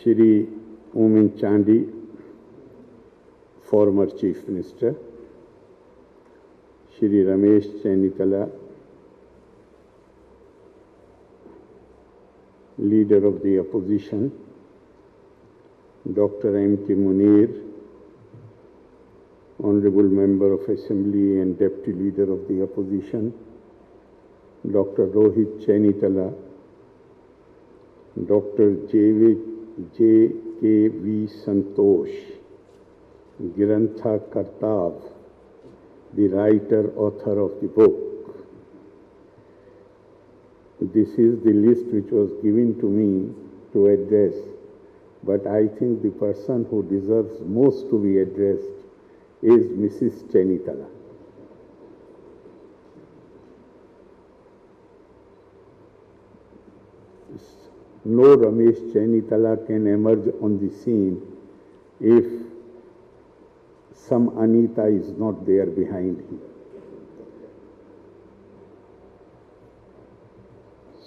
Shri Oommen Chandy, former Chief Minister, Shri Ramesh Chennitala, Leader of the Opposition, Dr. M.K. Munir, Honorable Member of Assembly and Deputy Leader of the Opposition, Dr. Rohit Chennitala, Dr. J.K.V. Santosh, Grantha Kartav, the writer, author of the book. This is the list which was given to me to address, but I think the person who deserves most to be addressed is Mrs. Chennitala. No Ramesh Chennitala can emerge on the scene if some Anita is not there behind him.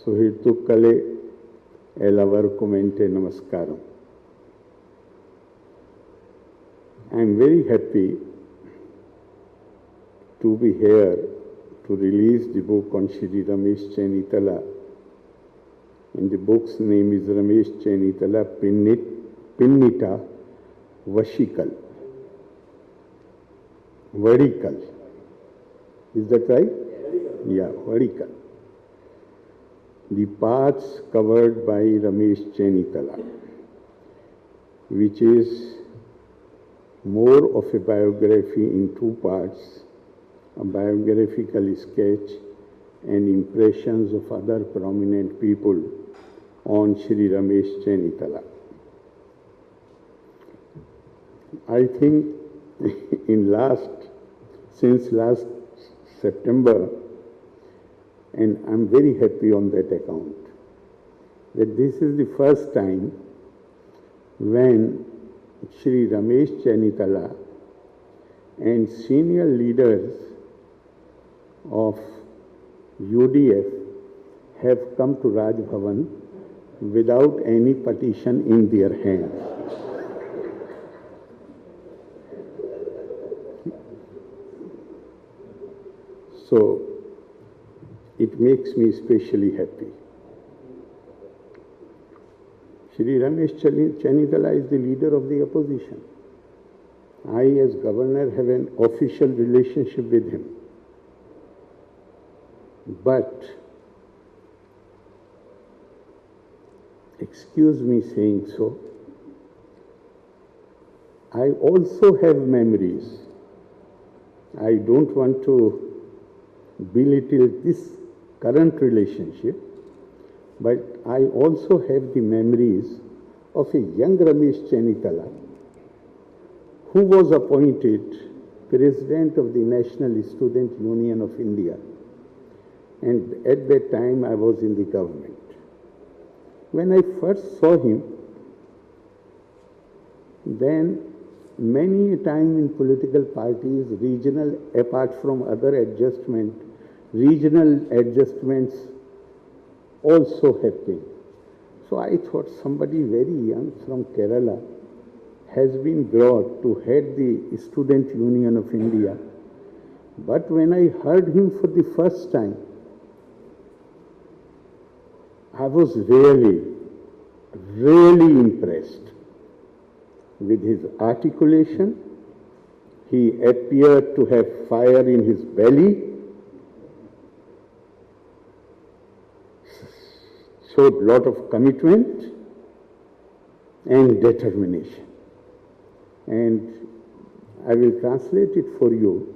Suhirtukkale Elavarkumente Namaskaram. I am very happy to be here to release the book on Shri Ramesh Chennitala. And the book's name is Ramesh Chennitala Pinnita Vashikal. Vadikal. Is that right? Yeah, Vadikal. The paths covered by Ramesh Chennitala, which is more of a biography in two parts, a biographical sketch and impressions of other prominent people on Shri Ramesh Chennitala. I think since last September, and I'm very happy on that account, that this is the first time when Shri Ramesh Chennitala and senior leaders of UDF have come to Raj Bhavan without any petition in their hands. So, it makes me especially happy. Shri Ramesh Chennitala is the leader of the opposition. I, as governor, have an official relationship with him. But, excuse me saying so, I also have memories. I don't want to belittle this current relationship, but I also have the memories of a young Ramesh Chennitala who was appointed President of the National Student Union of India. And at that time I was in the government. When I first saw him, then many a time in political parties, regional, apart from other adjustments, regional adjustments also happened. So I thought somebody very young from Kerala has been brought to head the Student Union of India. But when I heard him for the first time, I was really impressed with his articulation. He appeared to have fire in his belly, showed a lot of commitment and determination. And I will translate it for you,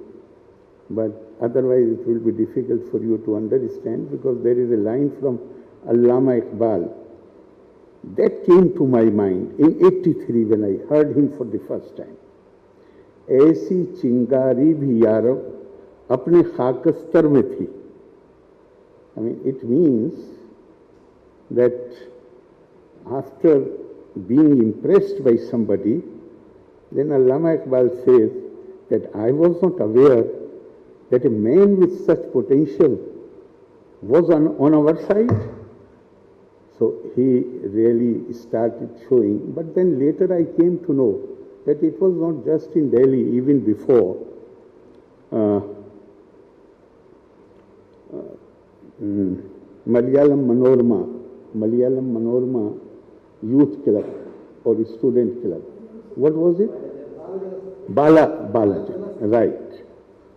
but otherwise it will be difficult for you to understand, because there is a line from Allama Iqbal that came to my mind in 83 when I heard him for the first time. ऐसी चिंगारी भी यारो अपने खाकस्तर में थी. I mean, it means that after being impressed by somebody, then Allama Iqbal says that I was not aware that a man with such potential was on our side. So he really started showing, but then later I came to know that it was not just in Delhi, even before. Malayalam Manorama Youth Club or Student Club. What was it? Balajan, right.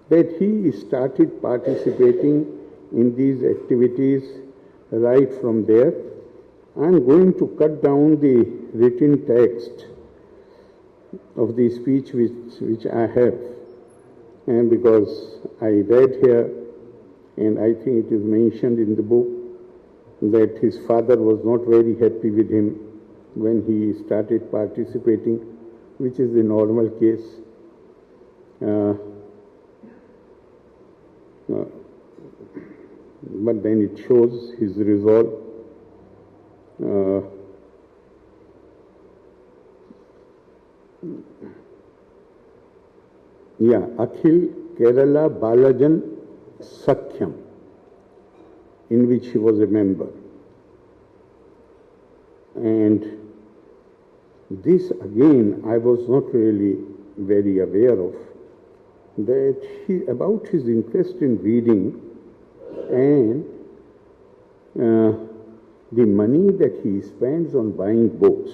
That he started participating in these activities right from there. I'm going to cut down the written text of the speech which I have, and because I read here, and I think it is mentioned in the book, that his father was not very happy with him when he started participating, which is the normal case. But then it shows his resolve. Akhil Kerala Balajan Sakhyam, in which he was a member. And this again I was not really very aware of, that about his interest in reading and the money that he spends on buying books.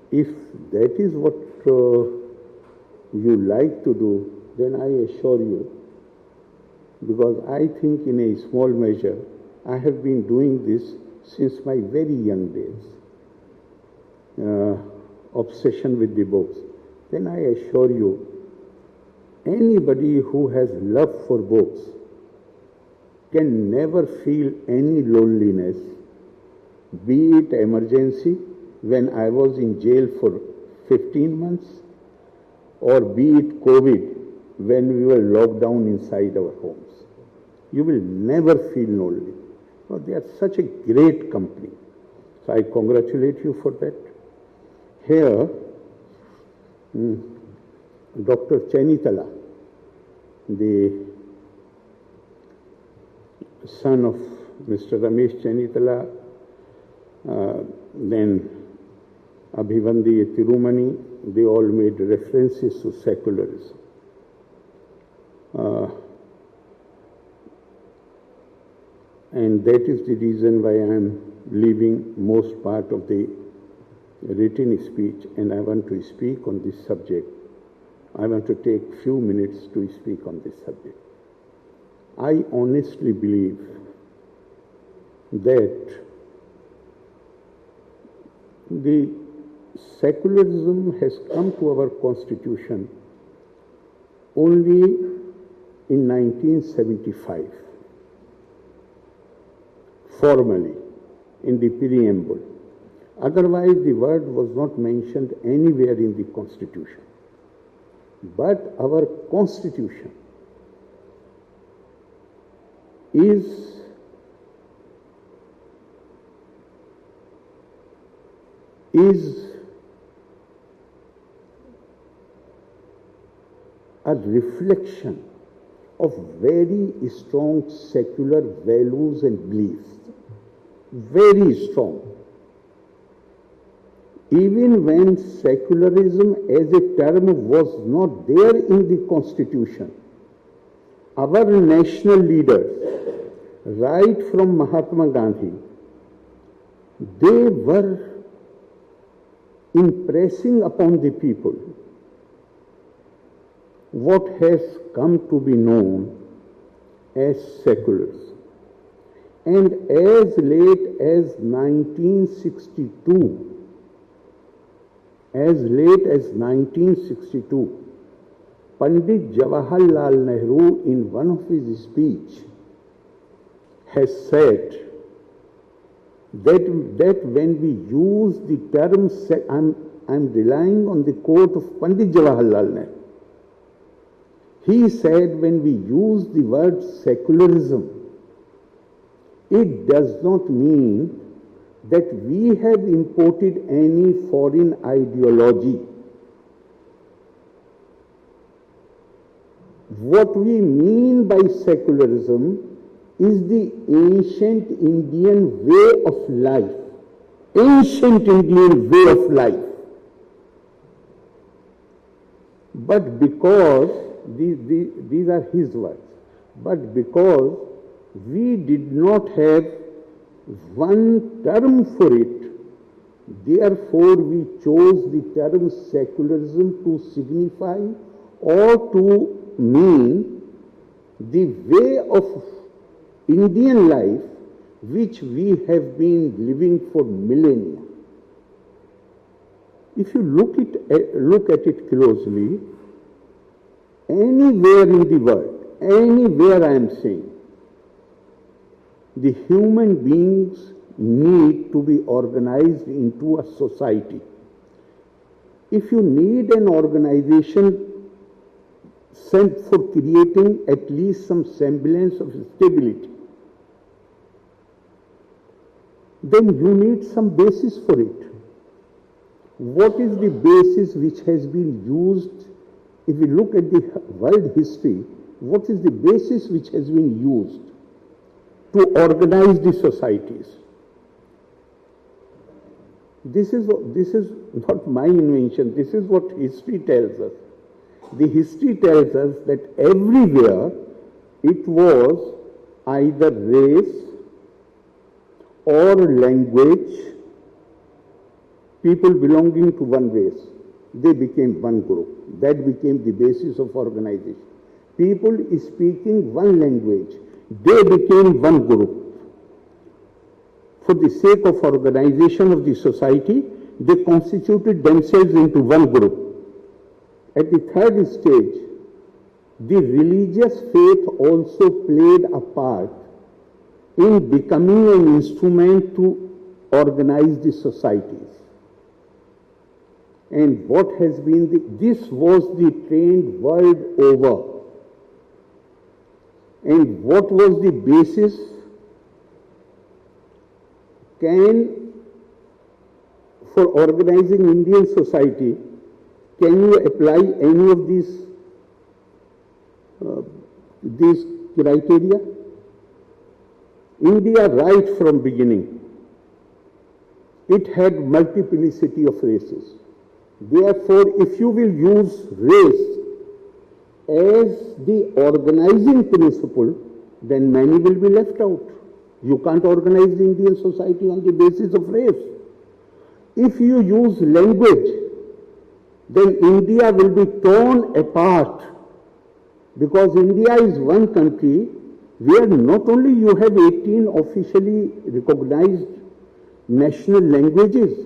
If that is what you like to do, then I assure you, because I think in a small measure I have been doing this since my very young days, obsession with the books, then I assure you, anybody who has love for books can never feel any loneliness, be it emergency when I was in jail for 15 months, or be it COVID when we were locked down inside our homes. You will never feel lonely. Well, they are such a great company. So I congratulate you for that. Here, Dr. Chainitala, the son of Mr. Ramesh Chainitala, then Abhivandi Tirumani, they all made references to secularism. And that is the reason why I am leaving most part of the written speech, and I want to speak on this subject. I want to take few minutes to speak on this subject. I honestly believe that the secularism has come to our constitution only in 1975, formally, in the preamble. Otherwise, the word was not mentioned anywhere in the constitution. But our constitution is a reflection of very strong secular values and beliefs. Very strong. Even when secularism as a term was not there in the constitution, our national leaders, right from Mahatma Gandhi, they were impressing upon the people what has come to be known as secularism. And as late as 1962, Pandit Jawaharlal Nehru, in one of his speech, has said that when we use the term, I'm relying on the quote of Pandit Jawaharlal Nehru. He said, when we use the word secularism, it does not mean that we have imported any foreign ideology. What we mean by secularism is the ancient Indian way of life. Ancient Indian way of life. But because, these are his words, but because we did not have one term for it, therefore we chose the term secularism to signify or to mean the way of Indian life which we have been living for millennia. If you look at it closely, anywhere in the world, anywhere I am saying, the human beings need to be organized into a society. If you need an organization sent for creating at least some semblance of stability, then you need some basis for it. What is the basis which has been used? If we look at the world history, what is the basis which has been used to organize the societies? This is not my invention. This is what history tells us. The history tells us that everywhere it was either race or language, people belonging to one race, they became one group. That became the basis of organization. People speaking one language, they became one group. For the sake of organization of the society, they constituted themselves into one group. At the third stage, the religious faith also played a part in becoming an instrument to organize the societies. And what has been this was the trend world over. And what was the basis? For organizing Indian society, can you apply any of these criteria? India, right from beginning, it had multiplicity of races. Therefore, if you will use race as the organizing principle, then many will be left out. You can't organize the Indian society on the basis of race. If you use language, then India will be torn apart, because India is one country where not only you have 18 officially recognized national languages,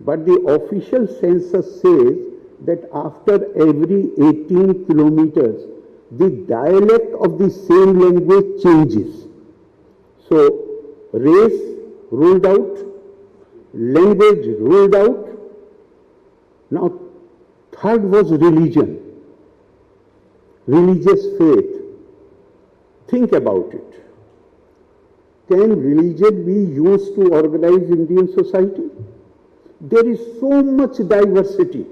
but the official census says that after every 18 kilometers, the dialect of the same language changes. So, race ruled out, language ruled out. Now, third was religion, religious faith. Think about it. Can religion be used to organize Indian society? There is so much diversity.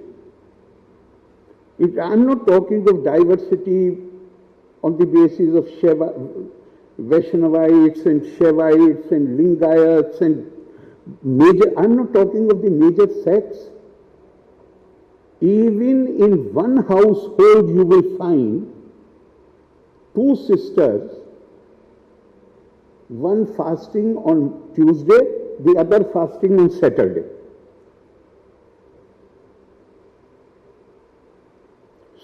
I'm not talking of diversity on the basis of Vaishnavites and Shaivites and Lingayats and I'm not talking of the major sects. Even in one household you will find two sisters, one fasting on Tuesday, the other fasting on Saturday.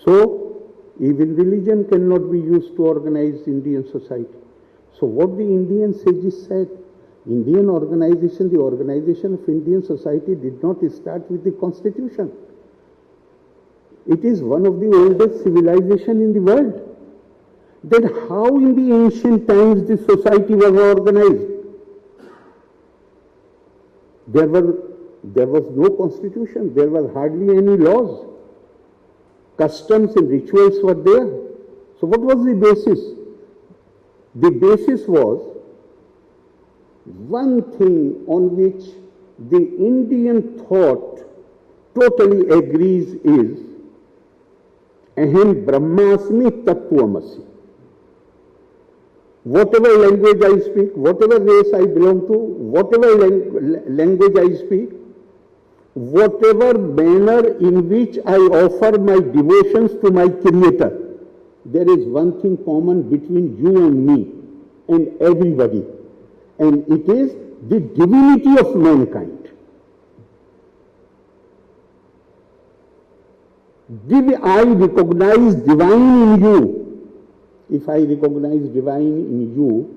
So, even religion cannot be used to organize Indian society. So what the Indian sages said, Indian organization, the organization of Indian society did not start with the constitution. It is one of the oldest civilizations in the world. Then how in the ancient times the society was organized? There was no constitution, there were hardly any laws. Customs and rituals were there. So what was the basis? The basis was one thing on which the Indian thought totally agrees is Aham Brahmasmi Tattvamasi. Whatever language I speak, whatever race I belong to, whatever language I speak, whatever manner in which I offer my devotions to my Creator, there is one thing common between you and me and everybody, and it is the divinity of mankind. I recognize divine in you. If I recognize divine in you,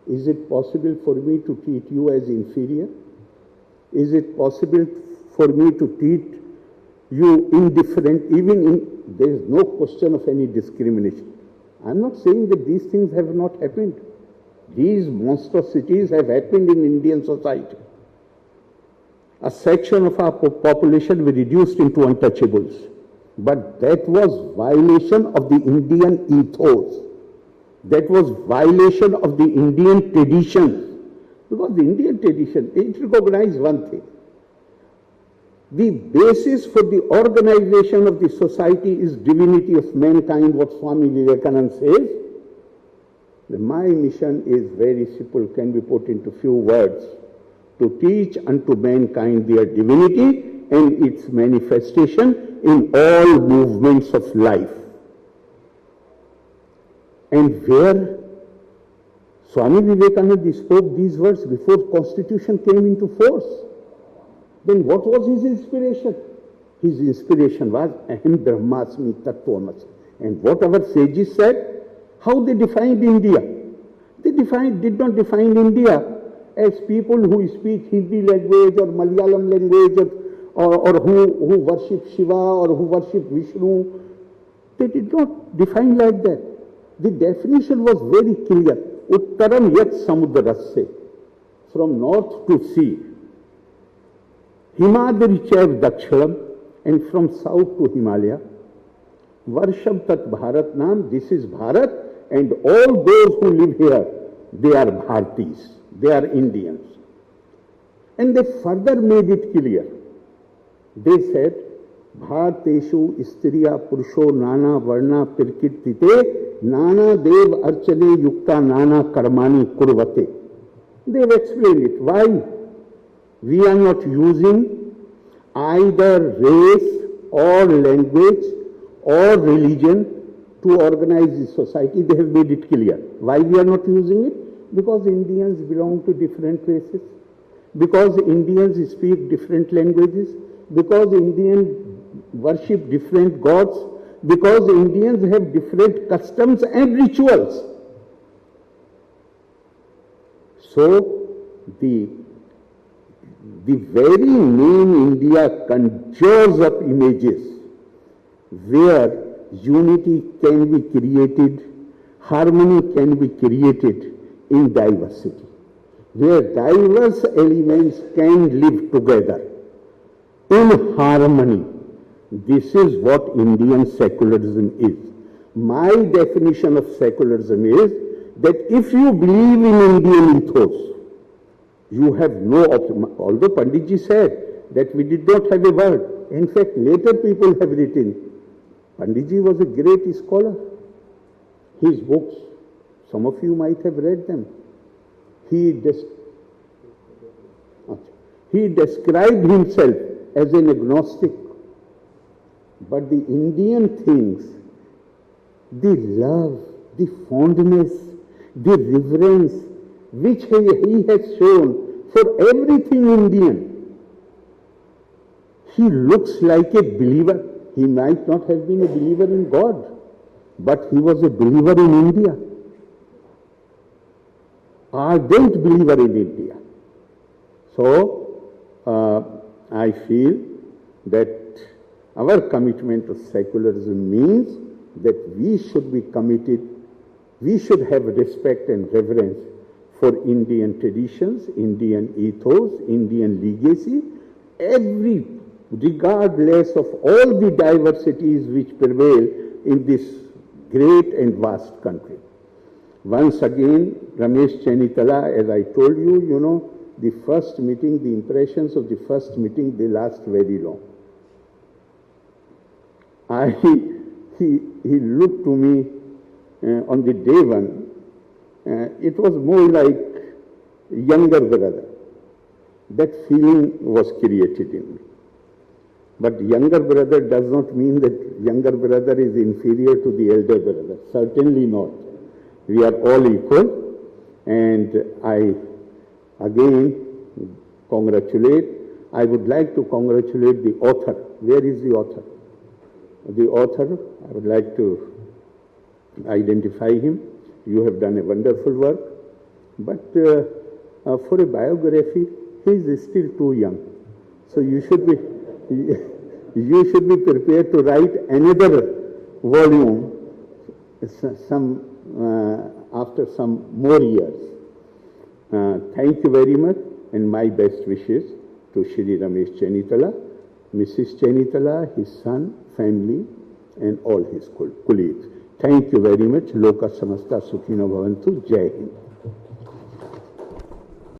is it possible for me to treat you as inferior? Is it possible for me to treat you indifferent? There is no question of any discrimination. I'm not saying that these things have not happened. These monstrosities have happened in Indian society. A section of our population were reduced into untouchables. But that was violation of the Indian ethos. That was violation of the Indian tradition. Because the Indian tradition, it recognizes one thing. The basis for the organization of the society is divinity of mankind, what Swami Vivekananda says. My mission is very simple, can be put into few words. To teach unto mankind their divinity and its manifestation in all movements of life. And where Swami Vivekananda spoke these words before Constitution came into force, then what was his inspiration? His inspiration was Aham Brahmasmi Tattvamasi. And what our sages said, how they defined India. They did not define India as people who speak Hindi language or Malayalam language or who worship Shiva or who worship Vishnu. They did not define like that. The definition was very clear. Uttaram yat samudrasya, from north to sea. Himadrichav dakshinam, and from south to Himalaya. Varsham tat Bharat nam, this is Bharat, and all those who live here, they are Bhartis, they are Indians. And they further made it clear. They said, Bharteshu Istriya Purusho Nana Varna Pirkirtite Nana Dev Archane Yukta Nana Karmani Kurvate. They have explained it. Why? We are not using either race or language or religion to organize the society. They have made it clear. Why we are not using it? Because Indians belong to different races. Because Indians speak different languages. Because Indians worship different gods, because Indians have different customs and rituals. So, the very name India conjures up images where unity can be created, harmony can be created in diversity, where diverse elements can live together in harmony. This is what Indian secularism is. My definition of secularism is that if you believe in Indian ethos, you have no option. Although Panditji said that we did not have a word. In fact, later people have written, Panditji was a great scholar. His books, some of you might have read them. He described himself as an agnostic. But the Indian things, the love, the fondness, the reverence which he has shown for everything Indian, he looks like a believer. He might not have been a believer in God, but he was a believer in India. Ardent believer in India. So, I feel that our commitment to secularism means that we should be committed, we should have respect and reverence for Indian traditions, Indian ethos, Indian legacy, regardless of all the diversities which prevail in this great and vast country. Once again, Ramesh Chenitala, as I told you, you know, the first meeting, the impressions of the first meeting, they last very long. He looked to me on the day one it was more like younger brother. That feeling was created in me. But younger brother does not mean that younger brother is inferior to the elder brother. Certainly not. We are all equal. And I again congratulate. I would like to congratulate the author. Where is the author? The author, I would like to identify him. You have done a wonderful work. But for a biography, he is still too young. So you should be prepared to write another volume after some more years. Thank you very much, and my best wishes to Shri Ramesh Chenitala, Mrs. Chenitala, his son, family, and all his colleagues. Thank you very much. Loka Samasta Sukhino Bhavantu. Jai Hind.